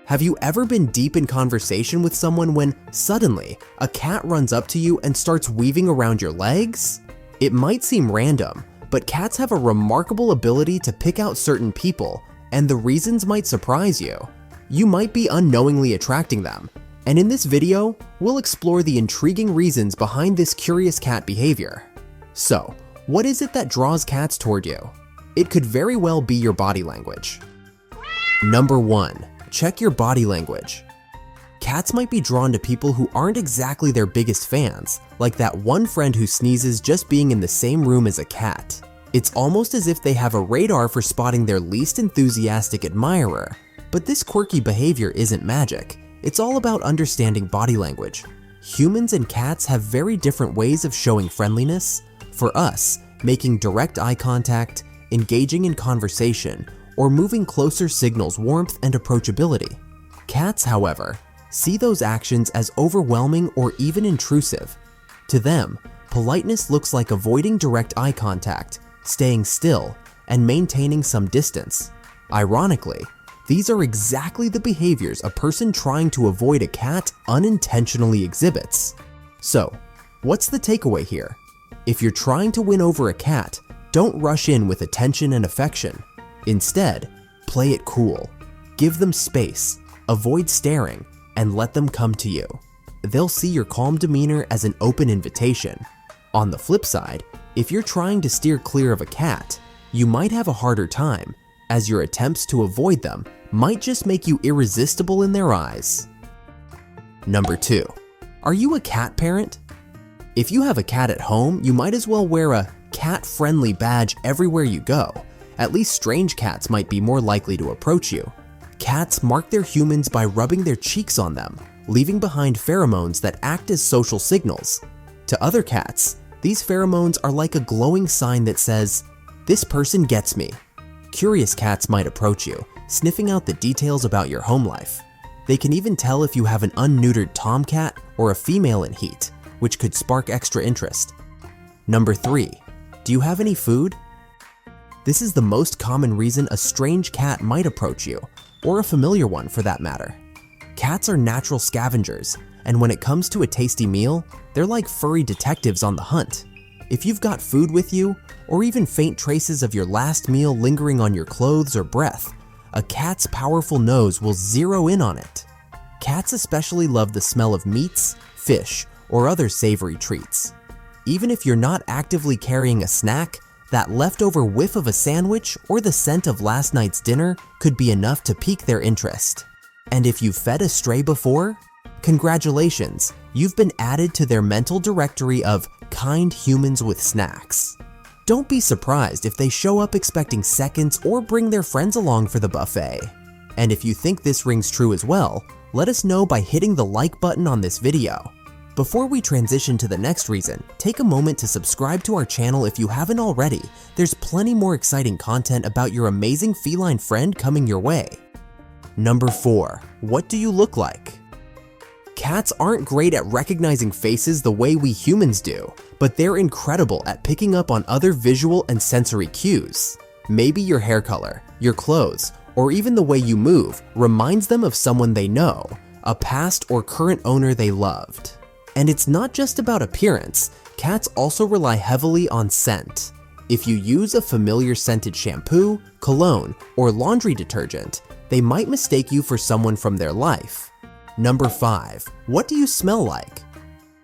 Have you ever been deep in conversation with someone when suddenly a cat runs up to you and starts weaving around your legs? It might seem random, but cats have a remarkable ability to pick out certain people, and the reasons might surprise you. You might be unknowingly attracting them, and in this video, we'll explore the intriguing reasons behind this curious cat behavior. So, what is it that draws cats toward you? It could very well be your body language. Number 1. Check your body language. Cats might be drawn to people who aren't exactly their biggest fans, like that one friend who sneezes just being in the same room as a cat. It's almost as if they have a radar for spotting their least enthusiastic admirer. But this quirky behavior isn't magic. It's all about understanding body language. Humans and cats have very different ways of showing friendliness. For us, making direct eye contact, engaging in conversation, or moving closer signals warmth and approachability. Cats, however, see those actions as overwhelming or even intrusive. To them, politeness looks like avoiding direct eye contact, staying still, and maintaining some distance. Ironically, these are exactly the behaviors a person trying to avoid a cat unintentionally exhibits. So, what's the takeaway here? If you're trying to win over a cat, don't rush in with attention and affection. Instead, play it cool. Give them space, avoid staring, and let them come to you. They'll see your calm demeanor as an open invitation. On the flip side, if you're trying to steer clear of a cat, you might have a harder time, as your attempts to avoid them might just make you irresistible in their eyes. Number 2. Are you a cat parent? If you have a cat at home, you might as well wear a cat-friendly badge everywhere you go. At least strange cats might be more likely to approach you. Cats mark their humans by rubbing their cheeks on them, leaving behind pheromones that act as social signals. To other cats, these pheromones are like a glowing sign that says, "This person gets me." Curious cats might approach you, sniffing out the details about your home life. They can even tell if you have an unneutered tomcat or a female in heat, which could spark extra interest. Number 3. Do you have any food? This is the most common reason a strange cat might approach you, or a familiar one for that matter. Cats are natural scavengers, and when it comes to a tasty meal, they're like furry detectives on the hunt. If you've got food with you, or even faint traces of your last meal lingering on your clothes or breath, a cat's powerful nose will zero in on it. Cats especially love the smell of meats, fish, or other savory treats. Even if you're not actively carrying a snack, that leftover whiff of a sandwich or the scent of last night's dinner could be enough to pique their interest. And if you've fed a stray before, congratulations, you've been added to their mental directory of kind humans with snacks. Don't be surprised if they show up expecting seconds or bring their friends along for the buffet. And if you think this rings true as well, let us know by hitting the like button on this video. Before we transition to the next reason, take a moment to subscribe to our channel if you haven't already. There's plenty more exciting content about your amazing feline friend coming your way. Number 4. What do you look like? Cats aren't great at recognizing faces the way we humans do, but they're incredible at picking up on other visual and sensory cues. Maybe your hair color, your clothes, or even the way you move reminds them of someone they know, a past or current owner they loved. And it's not just about appearance, cats also rely heavily on scent. If you use a familiar scented shampoo, cologne, or laundry detergent, they might mistake you for someone from their life. Number 5. What do you smell like?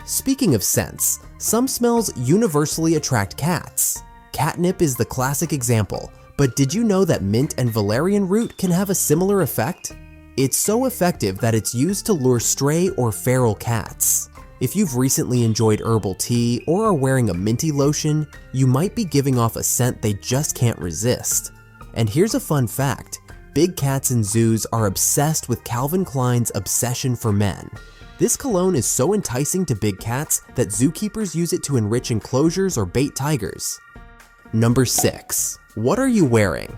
Speaking of scents, some smells universally attract cats. Catnip is the classic example, but did you know that mint and valerian root can have a similar effect? It's so effective that it's used to lure stray or feral cats. If you've recently enjoyed herbal tea or are wearing a minty lotion, you might be giving off a scent they just can't resist. And here's a fun fact. Big cats in zoos are obsessed with Calvin Klein's Obsession for Men. This cologne is so enticing to big cats that zookeepers use it to enrich enclosures or bait tigers. Number 6. What are you wearing?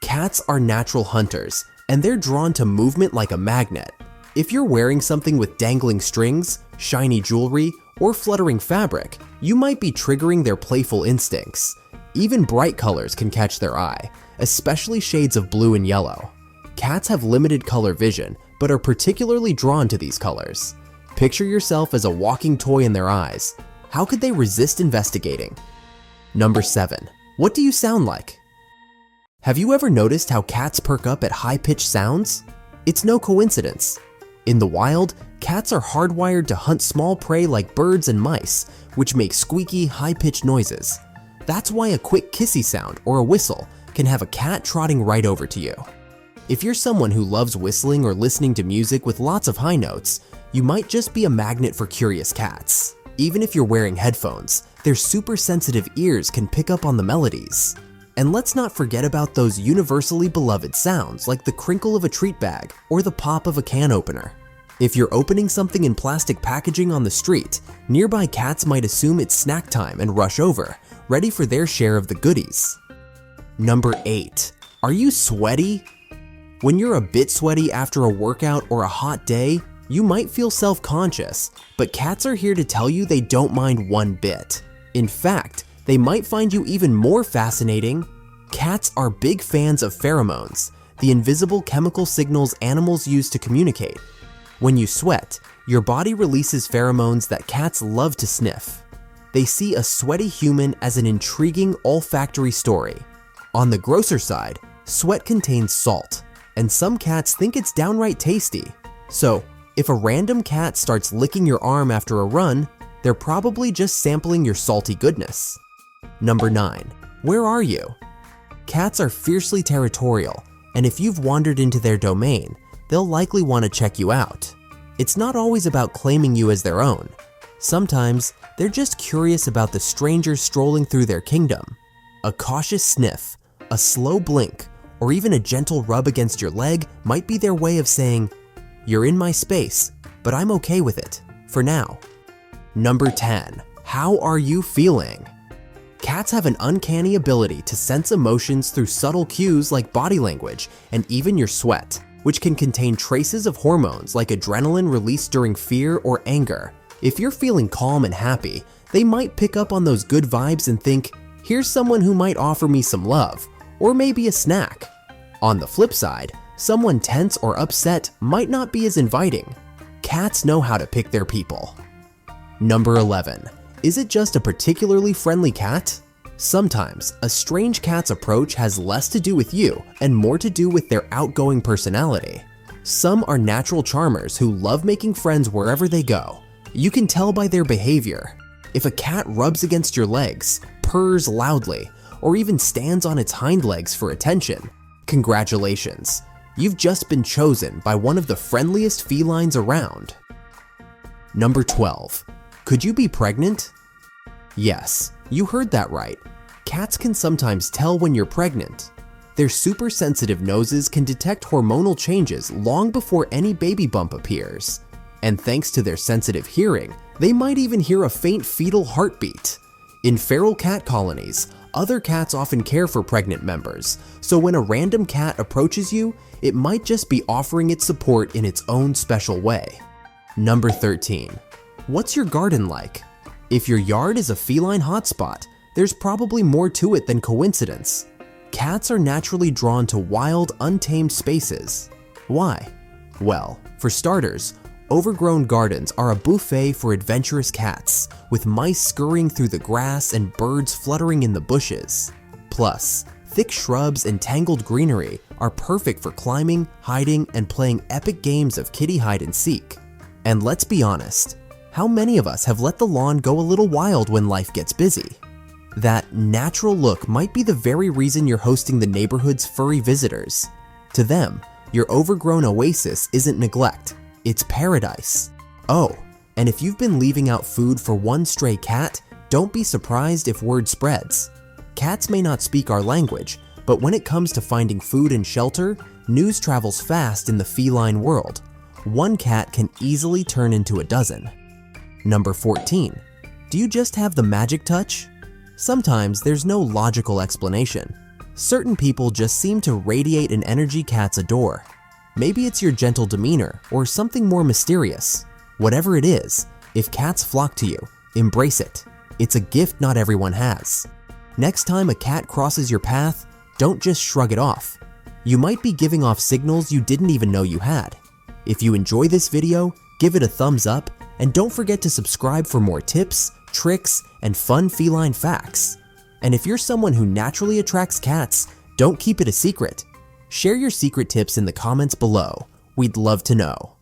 Cats are natural hunters, and they're drawn to movement like a magnet. If you're wearing something with dangling strings, shiny jewelry, or fluttering fabric, you might be triggering their playful instincts. Even bright colors can catch their eye, especially shades of blue and yellow. Cats have limited color vision, but are particularly drawn to these colors. Picture yourself as a walking toy in their eyes. How could they resist investigating? Number 7. What do you sound like? Have you ever noticed how cats perk up at high-pitched sounds? It's no coincidence. In the wild, cats are hardwired to hunt small prey like birds and mice, which make squeaky, high-pitched noises. That's why a quick kissy sound or a whistle can have a cat trotting right over to you. If you're someone who loves whistling or listening to music with lots of high notes, you might just be a magnet for curious cats. Even if you're wearing headphones, their super sensitive ears can pick up on the melodies. And let's not forget about those universally beloved sounds like the crinkle of a treat bag or the pop of a can opener. If you're opening something in plastic packaging on the street, nearby cats might assume it's snack time and rush over, ready for their share of the goodies. Number 8. Are you sweaty? When you're a bit sweaty after a workout or a hot day, you might feel self-conscious, but cats are here to tell you they don't mind one bit. In fact, they might find you even more fascinating. Cats are big fans of pheromones, the invisible chemical signals animals use to communicate. When you sweat, your body releases pheromones that cats love to sniff. They see a sweaty human as an intriguing olfactory story. On the grosser side, sweat contains salt, and some cats think it's downright tasty. So, if a random cat starts licking your arm after a run, they're probably just sampling your salty goodness. Number 9. Where are you? Cats are fiercely territorial, and if you've wandered into their domain, they'll likely want to check you out. It's not always about claiming you as their own. Sometimes, they're just curious about the stranger strolling through their kingdom. A cautious sniff, a slow blink, or even a gentle rub against your leg might be their way of saying, "You're in my space, but I'm okay with it, for now." Number 10. How are you feeling? Cats have an uncanny ability to sense emotions through subtle cues like body language and even your sweat, which can contain traces of hormones like adrenaline released during fear or anger. If you're feeling calm and happy, they might pick up on those good vibes and think, "Here's someone who might offer me some love, or maybe a snack." On the flip side, someone tense or upset might not be as inviting. Cats know how to pick their people. Number 11. Is it just a particularly friendly cat? Sometimes, a strange cat's approach has less to do with you and more to do with their outgoing personality. Some are natural charmers who love making friends wherever they go. You can tell by their behavior. If a cat rubs against your legs, purrs loudly, or even stands on its hind legs for attention, congratulations. You've just been chosen by one of the friendliest felines around. Number 12. Could you be pregnant? Yes, you heard that right. Cats can sometimes tell when you're pregnant. Their super sensitive noses can detect hormonal changes long before any baby bump appears. And thanks to their sensitive hearing, they might even hear a faint fetal heartbeat. In feral cat colonies, other cats often care for pregnant members, so when a random cat approaches you, it might just be offering its support in its own special way. Number 13. What's your garden like? If your yard is a feline hotspot, there's probably more to it than coincidence. Cats are naturally drawn to wild, untamed spaces. Why? Well, for starters, overgrown gardens are a buffet for adventurous cats, with mice scurrying through the grass and birds fluttering in the bushes. Plus, thick shrubs and tangled greenery are perfect for climbing, hiding, and playing epic games of kitty hide and seek. And let's be honest, how many of us have let the lawn go a little wild when life gets busy? That natural look might be the very reason you're hosting the neighborhood's furry visitors. To them, your overgrown oasis isn't neglect, it's paradise. Oh, and if you've been leaving out food for one stray cat, don't be surprised if word spreads. Cats may not speak our language, but when it comes to finding food and shelter, news travels fast in the feline world. One cat can easily turn into a dozen. Number 14. Do you just have the magic touch? Sometimes there's no logical explanation. Certain people just seem to radiate an energy cats adore. Maybe it's your gentle demeanor or something more mysterious. Whatever it is, if cats flock to you, embrace it. It's a gift not everyone has. Next time a cat crosses your path, don't just shrug it off. you might be giving off signals you didn't even know you had. If you enjoy this video, give it a thumbs up, and don't forget to subscribe for more tips, tricks, and fun feline facts. And if you're someone who naturally attracts cats, don't keep it a secret. Share your secret tips in the comments below. We'd love to know.